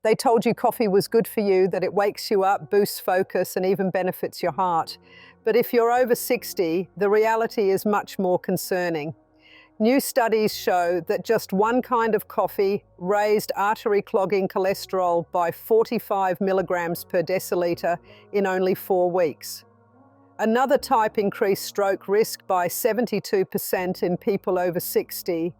They told you coffee was good for you, that it wakes you up, boosts focus, and even benefits your heart. But if you're over 60, the reality is much more concerning. New studies show that just one kind of coffee raised artery-clogging cholesterol by 45 milligrams per deciliter in only 4 weeks. Another type increased stroke risk by 72% in people over 60,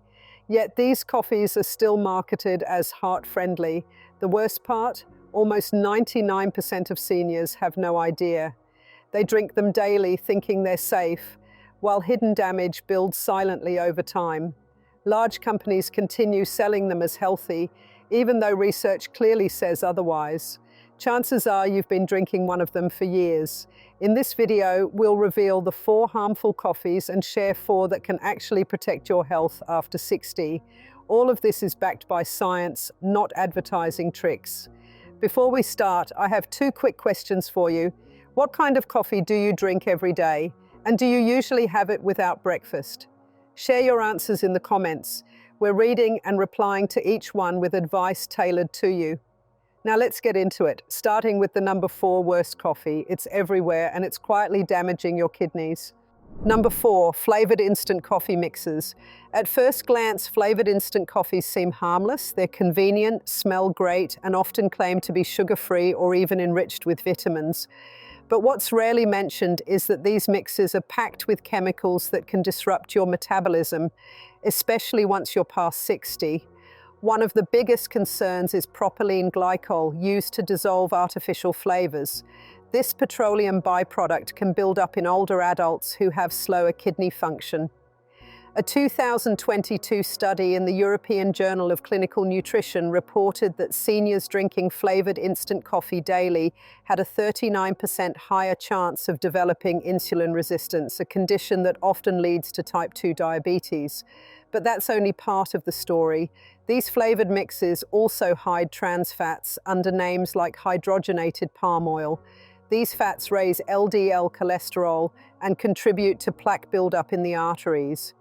yet these coffees are still marketed as heart-friendly. The worst part? Almost 99% of seniors have no idea. They drink them daily thinking they're safe, while hidden damage builds silently over time. Large companies continue selling them as healthy, even though research clearly says otherwise. Chances are you've been drinking one of them for years. In this video, we'll reveal the 4 harmful coffees and share 4 that can actually protect your health after 60. All of this is backed by science, not advertising tricks. Before we start, I have 2 quick questions for you. What kind of coffee do you drink every day? And do you usually have it without breakfast? Share your answers in the comments. We're reading and replying to each one with advice tailored to you. Now let's get into it, starting with the number 4 worst coffee. It's everywhere and it's quietly damaging your kidneys. Number 4, flavored instant coffee mixes. At first glance, flavored instant coffees seem harmless. They're convenient, smell great, and often claim to be sugar-free or even enriched with vitamins. But what's rarely mentioned is that these mixes are packed with chemicals that can disrupt your metabolism, especially once you're past 60. One of the biggest concerns is propylene glycol, used to dissolve artificial flavors. This petroleum byproduct can build up in older adults who have slower kidney function. A 2022 study in the European Journal of Clinical Nutrition reported that seniors drinking flavored instant coffee daily had a 39% higher chance of developing insulin resistance, a condition that often leads to type 2 diabetes. But that's only part of the story. These flavored mixes also hide trans fats under names like hydrogenated palm oil. These fats raise LDL cholesterol and contribute to plaque buildup in the arteries.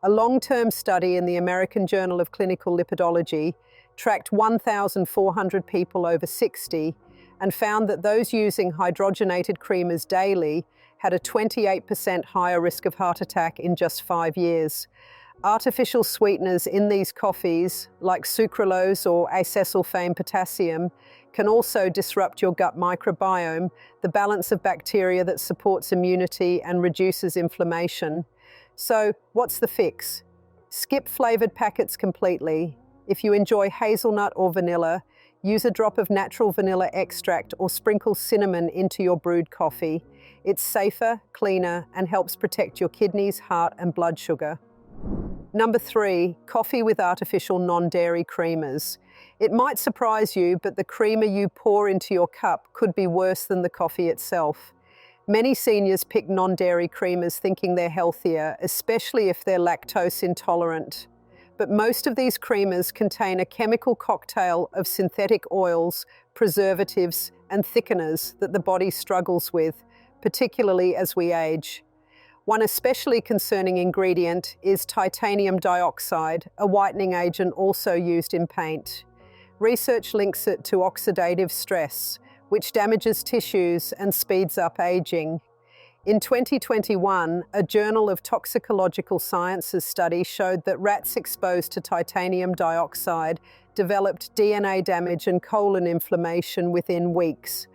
A long-term study in the American Journal of Clinical Lipidology tracked 1,400 people over 60 and found that those using hydrogenated creamers daily had a 28% higher risk of heart attack in just 5 years. Artificial sweeteners in these coffees, like sucralose or acesulfame potassium, can also disrupt your gut microbiome, the balance of bacteria that supports immunity and reduces inflammation. So, what's the fix? Skip flavored packets completely. If you enjoy hazelnut or vanilla, use a drop of natural vanilla extract or sprinkle cinnamon into your brewed coffee. It's safer, cleaner, and helps protect your kidneys, heart, and blood sugar. Number 3, coffee with artificial non-dairy creamers. It might surprise you, but the creamer you pour into your cup could be worse than the coffee itself. Many seniors pick non-dairy creamers thinking they're healthier, especially if they're lactose intolerant. But most of these creamers contain a chemical cocktail of synthetic oils, preservatives, and thickeners that the body struggles with, particularly as we age. One especially concerning ingredient is titanium dioxide, a whitening agent also used in paint. Research links it to oxidative stress, which damages tissues and speeds up aging. In 2021, a Journal of Toxicological Sciences study showed that rats exposed to titanium dioxide developed DNA damage and colon inflammation within weeks.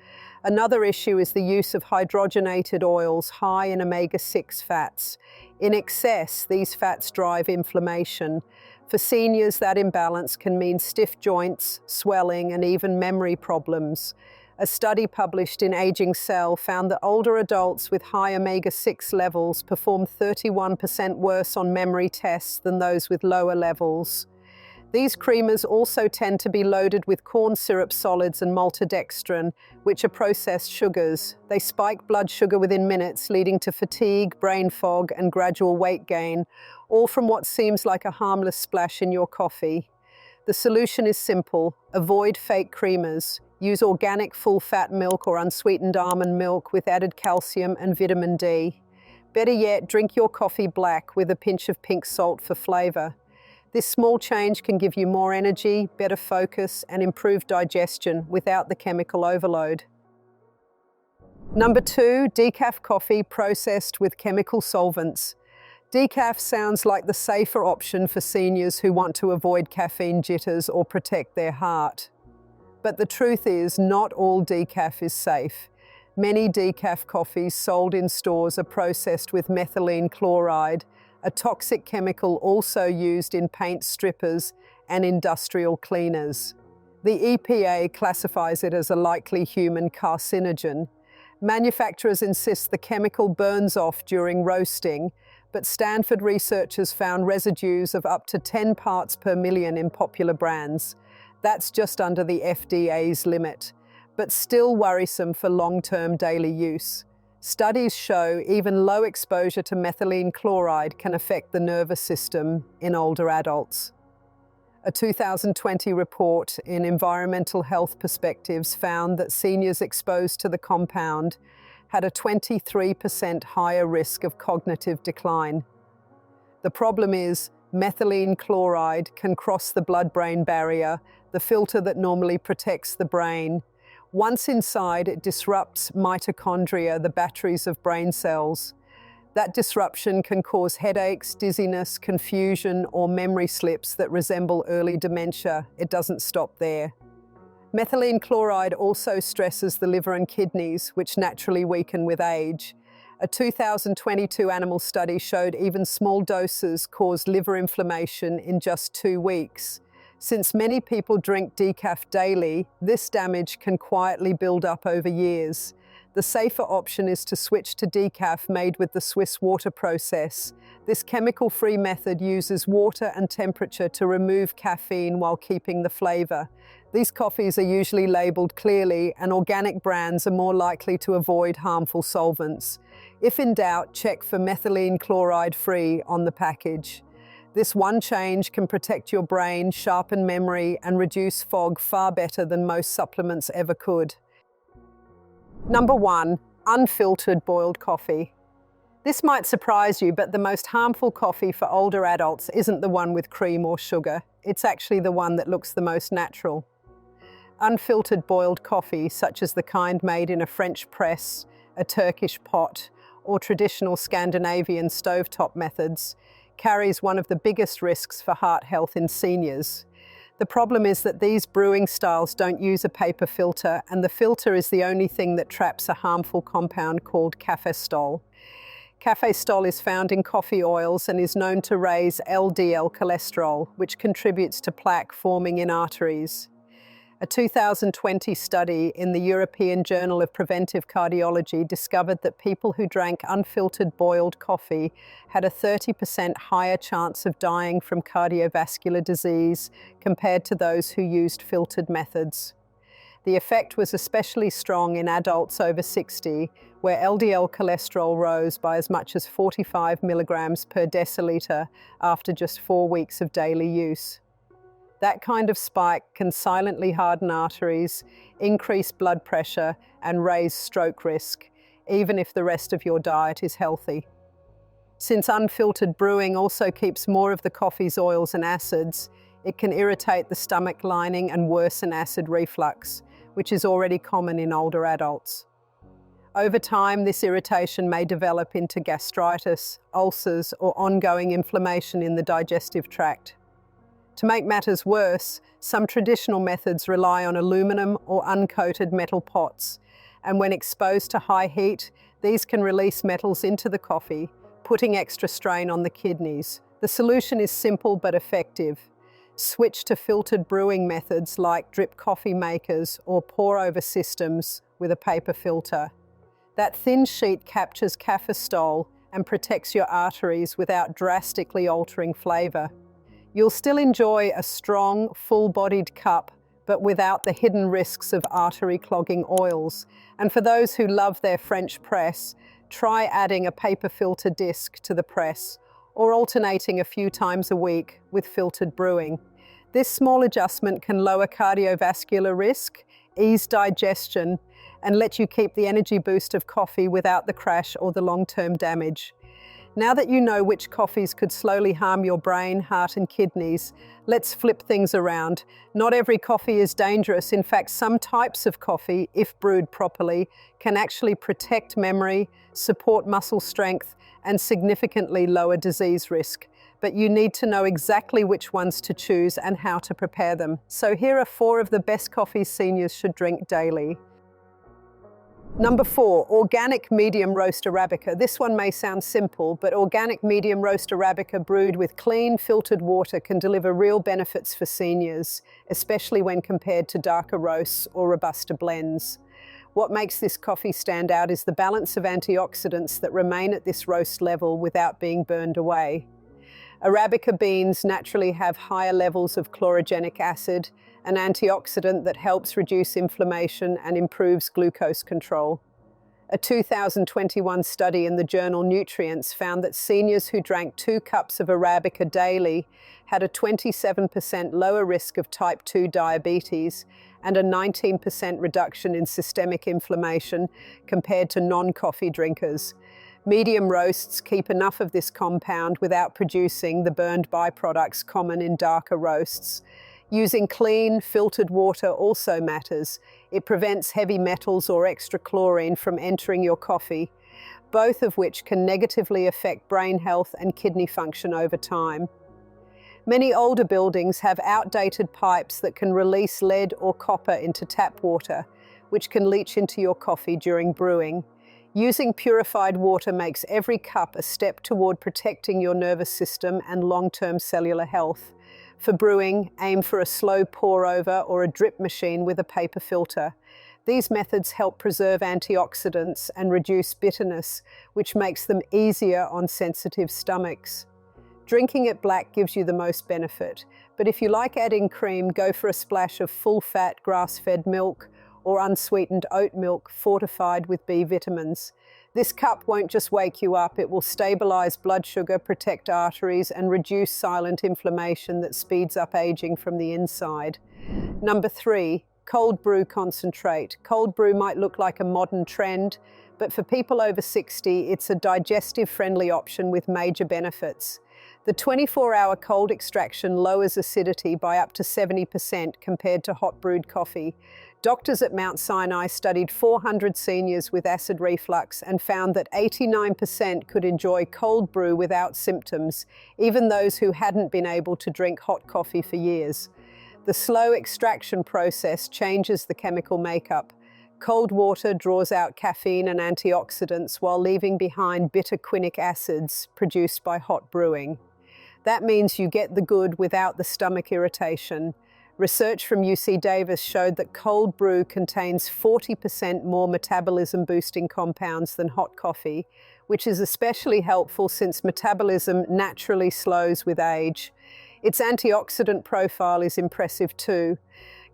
Another issue is the use of hydrogenated oils high in omega-6 fats. In excess, these fats drive inflammation. For seniors, that imbalance can mean stiff joints, swelling, and even memory problems. A study published in Aging Cell found that older adults with high omega-6 levels performed 31% worse on memory tests than those with lower levels. These creamers also tend to be loaded with corn syrup solids and maltodextrin, which are processed sugars. They spike blood sugar within minutes, leading to fatigue, brain fog, and gradual weight gain, all from what seems like a harmless splash in your coffee. The solution is simple. Avoid fake creamers. Use organic full-fat milk or unsweetened almond milk with added calcium and vitamin D. Better yet, drink your coffee black with a pinch of pink salt for flavor. This small change can give you more energy, better focus, and improved digestion without the chemical overload. Number 2, decaf coffee processed with chemical solvents. Decaf sounds like the safer option for seniors who want to avoid caffeine jitters or protect their heart. But the truth is, not all decaf is safe. Many decaf coffees sold in stores are processed with methylene chloride, a toxic chemical also used in paint strippers and industrial cleaners. The EPA classifies it as a likely human carcinogen. Manufacturers insist the chemical burns off during roasting, but Stanford researchers found residues of up to 10 parts per million in popular brands. That's just under the FDA's limit, but still worrisome for long-term daily use. Studies show even low exposure to methylene chloride can affect the nervous system in older adults. A 2020 report in Environmental Health Perspectives found that seniors exposed to the compound had a 23% higher risk of cognitive decline. The problem is, methylene chloride can cross the blood-brain barrier, the filter that normally protects the brain. Once inside, it disrupts mitochondria, the batteries of brain cells. That disruption can cause headaches, dizziness, confusion, or memory slips that resemble early dementia. It doesn't stop there. Methylene chloride also stresses the liver and kidneys, which naturally weaken with age. A 2022 animal study showed even small doses caused liver inflammation in just 2 weeks. Since many people drink decaf daily, this damage can quietly build up over years. The safer option is to switch to decaf made with the Swiss water process. This chemical-free method uses water and temperature to remove caffeine while keeping the flavor. These coffees are usually labeled clearly, and organic brands are more likely to avoid harmful solvents. If in doubt, check for methylene chloride-free on the package. This one change can protect your brain, sharpen memory, and reduce fog far better than most supplements ever could. Number 1, unfiltered boiled coffee. This might surprise you, but the most harmful coffee for older adults isn't the one with cream or sugar. It's actually the one that looks the most natural. Unfiltered boiled coffee, such as the kind made in a French press, a Turkish pot, or traditional Scandinavian stovetop methods, carries one of the biggest risks for heart health in seniors. The problem is that these brewing styles don't use a paper filter, and the filter is the only thing that traps a harmful compound called cafestol. Cafestol is found in coffee oils and is known to raise LDL cholesterol, which contributes to plaque forming in arteries. A 2020 study in the European Journal of Preventive Cardiology discovered that people who drank unfiltered boiled coffee had a 30% higher chance of dying from cardiovascular disease compared to those who used filtered methods. The effect was especially strong in adults over 60, where LDL cholesterol rose by as much as 45 milligrams per deciliter after just 4 weeks of daily use. That kind of spike can silently harden arteries, increase blood pressure, and raise stroke risk, even if the rest of your diet is healthy. Since unfiltered brewing also keeps more of the coffee's oils and acids, it can irritate the stomach lining and worsen acid reflux, which is already common in older adults. Over time, this irritation may develop into gastritis, ulcers, or ongoing inflammation in the digestive tract. To make matters worse, some traditional methods rely on aluminum or uncoated metal pots, and when exposed to high heat, these can release metals into the coffee, putting extra strain on the kidneys. The solution is simple but effective. Switch to filtered brewing methods like drip coffee makers or pour-over systems with a paper filter. That thin sheet captures cafestol and protects your arteries without drastically altering flavor. You'll still enjoy a strong, full-bodied cup, but without the hidden risks of artery-clogging oils. And for those who love their French press, try adding a paper filter disc to the press, or alternating a few times a week with filtered brewing. This small adjustment can lower cardiovascular risk, ease digestion, and let you keep the energy boost of coffee without the crash or the long-term damage. Now that you know which coffees could slowly harm your brain, heart, and kidneys, let's flip things around. Not every coffee is dangerous. In fact, some types of coffee, if brewed properly, can actually protect memory, support muscle strength, and significantly lower disease risk. But you need to know exactly which ones to choose and how to prepare them. So here are 4 of the best coffees seniors should drink daily. Number 4, organic medium roast Arabica. This one may sound simple, but organic medium roast Arabica brewed with clean, filtered water can deliver real benefits for seniors, especially when compared to darker roasts or Robusta blends. What makes this coffee stand out is the balance of antioxidants that remain at this roast level without being burned away. Arabica beans naturally have higher levels of chlorogenic acid, an antioxidant that helps reduce inflammation and improves glucose control. A 2021 study in the journal Nutrients found that seniors who drank 2 cups of Arabica daily had a 27% lower risk of type 2 diabetes and a 19% reduction in systemic inflammation compared to non-coffee drinkers. Medium roasts keep enough of this compound without producing the burned byproducts common in darker roasts. Using clean, filtered water also matters. It prevents heavy metals or extra chlorine from entering your coffee, both of which can negatively affect brain health and kidney function over time. Many older buildings have outdated pipes that can release lead or copper into tap water, which can leach into your coffee during brewing. Using purified water makes every cup a step toward protecting your nervous system and long-term cellular health. For brewing, aim for a slow pour-over or a drip machine with a paper filter. These methods help preserve antioxidants and reduce bitterness, which makes them easier on sensitive stomachs. Drinking it black gives you the most benefit, but if you like adding cream, go for a splash of full-fat grass-fed milk or unsweetened oat milk fortified with B vitamins. This cup won't just wake you up, it will stabilize blood sugar, protect arteries, and reduce silent inflammation that speeds up aging from the inside. Number 3, cold brew concentrate. Cold brew might look like a modern trend, but for people over 60, it's a digestive-friendly option with major benefits. The 24-hour cold extraction lowers acidity by up to 70% compared to hot brewed coffee. Doctors at Mount Sinai studied 400 seniors with acid reflux and found that 89% could enjoy cold brew without symptoms, even those who hadn't been able to drink hot coffee for years. The slow extraction process changes the chemical makeup. Cold water draws out caffeine and antioxidants while leaving behind bitter quinic acids produced by hot brewing. That means you get the good without the stomach irritation. Research from UC Davis showed that cold brew contains 40% more metabolism-boosting compounds than hot coffee, which is especially helpful since metabolism naturally slows with age. Its antioxidant profile is impressive too.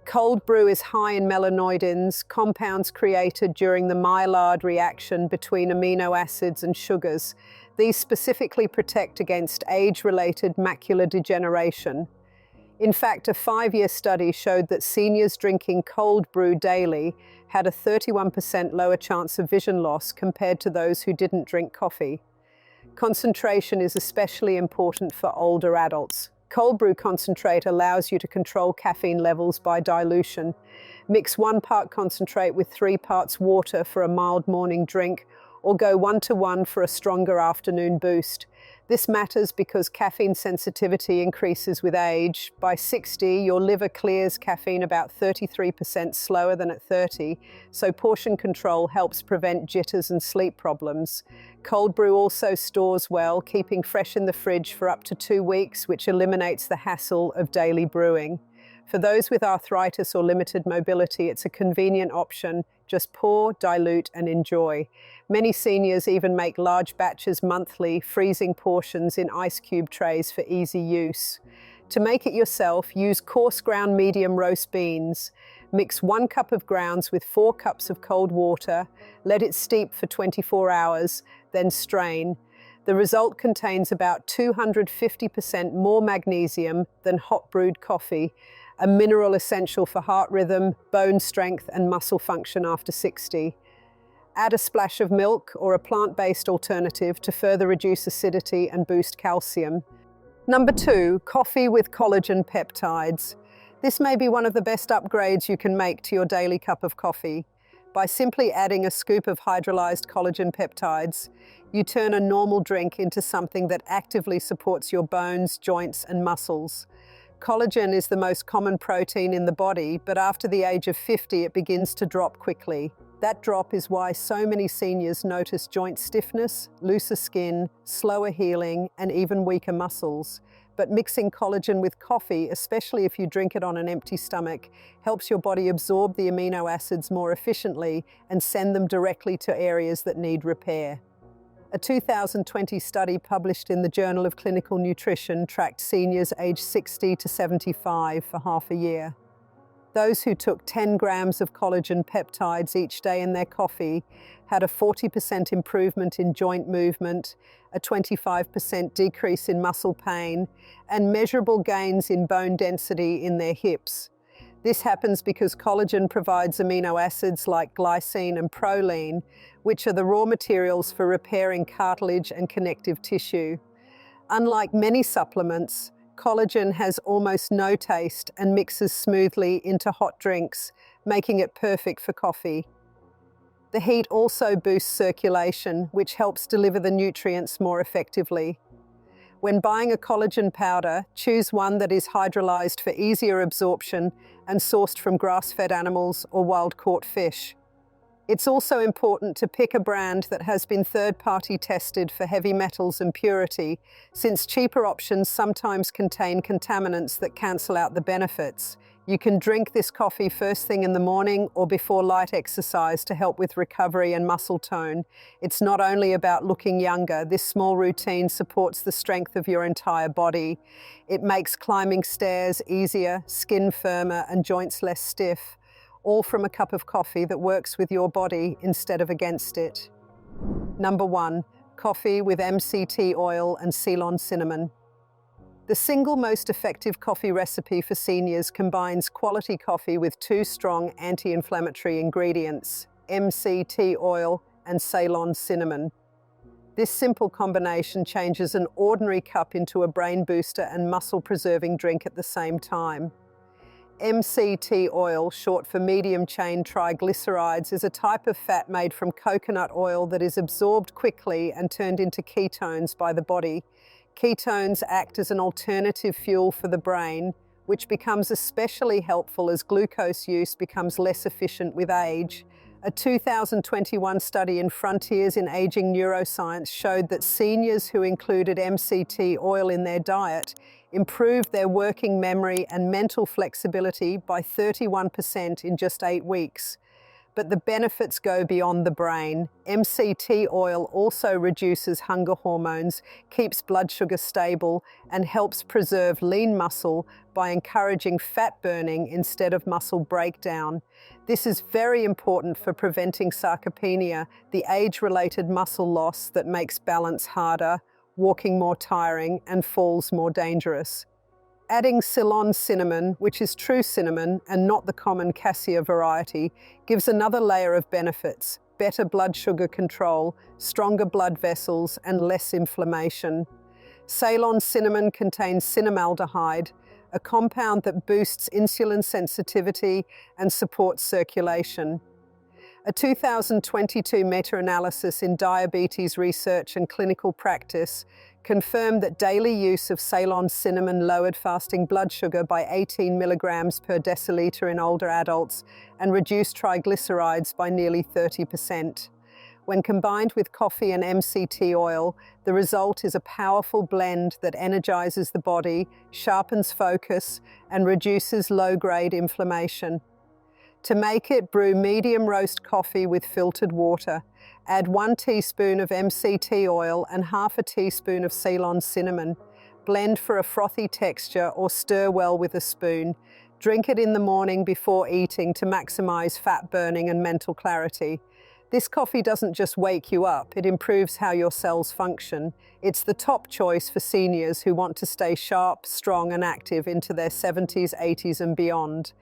Cold brew is high in melanoidins, compounds created during the Maillard reaction between amino acids and sugars. These specifically protect against age-related macular degeneration. In fact, a 5-year study showed that seniors drinking cold brew daily had a 31% lower chance of vision loss compared to those who didn't drink coffee. Concentration is especially important for older adults. Cold brew concentrate allows you to control caffeine levels by dilution. Mix 1 part concentrate with 3 parts water for a mild morning drink, or go 1-to-1 for a stronger afternoon boost. This matters because caffeine sensitivity increases with age. By 60, your liver clears caffeine about 33% slower than at 30, so portion control helps prevent jitters and sleep problems. Cold brew also stores well, keeping fresh in the fridge for up to 2 weeks, which eliminates the hassle of daily brewing. For those with arthritis or limited mobility, it's a convenient option. Just pour, dilute, and enjoy. Many seniors even make large batches monthly, freezing portions in ice cube trays for easy use. To make it yourself, use coarse ground medium roast beans. Mix 1 cup of grounds with 4 cups of cold water. Let it steep for 24 hours, then strain. The result contains about 250% more magnesium than hot brewed coffee, a mineral essential for heart rhythm, bone strength, and muscle function after 60. Add a splash of milk or a plant-based alternative to further reduce acidity and boost calcium. Number 2, coffee with collagen peptides. This may be one of the best upgrades you can make to your daily cup of coffee. By simply adding a scoop of hydrolyzed collagen peptides, you turn a normal drink into something that actively supports your bones, joints, and muscles. Collagen is the most common protein in the body, but after the age of 50, it begins to drop quickly. That drop is why so many seniors notice joint stiffness, looser skin, slower healing, and even weaker muscles. But mixing collagen with coffee, especially if you drink it on an empty stomach, helps your body absorb the amino acids more efficiently and send them directly to areas that need repair. A 2020 study published in the Journal of Clinical Nutrition tracked seniors aged 60 to 75 for half a year. Those who took 10 grams of collagen peptides each day in their coffee had a 40% improvement in joint movement, a 25% decrease in muscle pain, and measurable gains in bone density in their hips. This happens because collagen provides amino acids like glycine and proline, which are the raw materials for repairing cartilage and connective tissue. Unlike many supplements, collagen has almost no taste and mixes smoothly into hot drinks, making it perfect for coffee. The heat also boosts circulation, which helps deliver the nutrients more effectively. When buying a collagen powder, choose one that is hydrolyzed for easier absorption and sourced from grass-fed animals or wild-caught fish. It's also important to pick a brand that has been third-party tested for heavy metals and purity, since cheaper options sometimes contain contaminants that cancel out the benefits. You can drink this coffee first thing in the morning or before light exercise to help with recovery and muscle tone. It's not only about looking younger. This small routine supports the strength of your entire body. It makes climbing stairs easier, skin firmer, and joints less stiff, all from a cup of coffee that works with your body instead of against it. Number 1, coffee with MCT oil and Ceylon cinnamon. The single most effective coffee recipe for seniors combines quality coffee with 2 strong anti-inflammatory ingredients, MCT oil and Ceylon cinnamon. This simple combination changes an ordinary cup into a brain booster and muscle-preserving drink at the same time. MCT oil, short for medium-chain triglycerides, is a type of fat made from coconut oil that is absorbed quickly and turned into ketones by the body. Ketones act as an alternative fuel for the brain, which becomes especially helpful as glucose use becomes less efficient with age. A 2021 study in Frontiers in Aging Neuroscience showed that seniors who included MCT oil in their diet improved their working memory and mental flexibility by 31% in just 8 weeks. But the benefits go beyond the brain. MCT oil also reduces hunger hormones, keeps blood sugar stable, and helps preserve lean muscle by encouraging fat burning instead of muscle breakdown. This is very important for preventing sarcopenia, the age-related muscle loss that makes balance harder, walking more tiring, and falls more dangerous. Adding Ceylon cinnamon, which is true cinnamon and not the common cassia variety, gives another layer of benefits: better blood sugar control, stronger blood vessels, and less inflammation. Ceylon cinnamon contains cinnamaldehyde, a compound that boosts insulin sensitivity and supports circulation. A 2022 meta-analysis in Diabetes Research and Clinical Practice confirmed that daily use of Ceylon cinnamon lowered fasting blood sugar by 18 milligrams per deciliter in older adults and reduced triglycerides by nearly 30%. When combined with coffee and MCT oil, the result is a powerful blend that energizes the body, sharpens focus, and reduces low-grade inflammation. To make it, brew medium roast coffee with filtered water. Add 1 teaspoon of MCT oil and half a teaspoon of Ceylon cinnamon. Blend for a frothy texture or stir well with a spoon. Drink it in the morning before eating to maximize fat burning and mental clarity. This coffee doesn't just wake you up, it improves how your cells function. It's the top choice for seniors who want to stay sharp, strong, and active into their 70s, 80s, and beyond.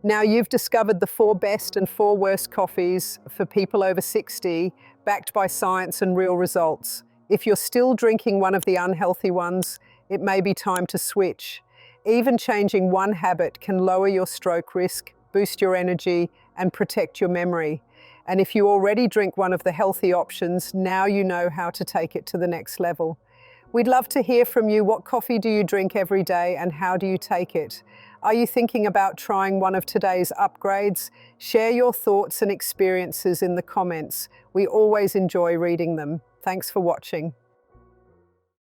Now you've discovered the 4 best and 4 worst coffees for people over 60, backed by science and real results. If you're still drinking one of the unhealthy ones, it may be time to switch. Even changing one habit can lower your stroke risk, boost your energy, and protect your memory. And if you already drink one of the healthy options, now you know how to take it to the next level. We'd love to hear from you. What coffee do you drink every day and how do you take it? Are you thinking about trying one of today's upgrades? Share your thoughts and experiences in the comments. We always enjoy reading them. Thanks for watching.